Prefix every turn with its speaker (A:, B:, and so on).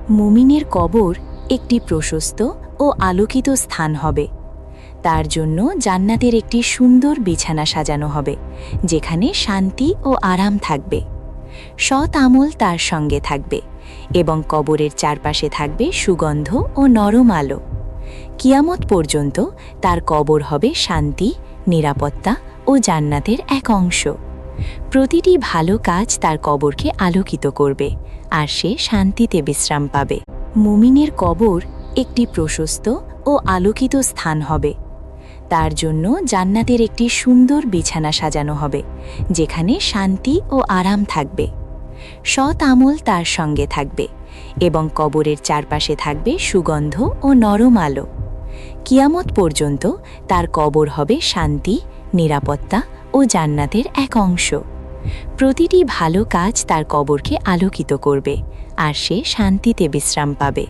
A: মুমিনের কবর একটি প্রশস্ত ও আলোকিত স্থান হবে। তার জন্য জান্নাতের একটি সুন্দর বিছানা সাজানো হবে, যেখানে শান্তি ও আরাম থাকবে। সৎ আমল তার সঙ্গে থাকবে এবং কবরের চারপাশে থাকবে সুগন্ধ ও নরম আলো। কিয়ামত পর্যন্ত তার কবর হবে শান্তি, নিরাপত্তা ও জান্নাতের এক অংশ। প্রতিটি ভালো কাজ তার কবরকে আলোকিত করবে, আর সে শান্তিতে বিশ্রাম পাবে। মুমিনের কবর একটি প্রশস্ত ও আলোকিত স্থান হবে। তার জন্য জান্নাতের একটি সুন্দর বিছানা সাজানো হবে, যেখানে শান্তি ও আরাম থাকবে। সৎ আমল তার সঙ্গে থাকবে এবং কবরের চারপাশে থাকবে সুগন্ধ ও নরম আলো। কিয়ামত পর্যন্ত তার কবর হবে শান্তি, নিরাপত্তা ও জান্নাতের এক অংশ। প্রতিটি ভালো কাজ তার কবরকে আলোকিত করবে, আর সে শান্তিতে বিশ্রাম পাবে।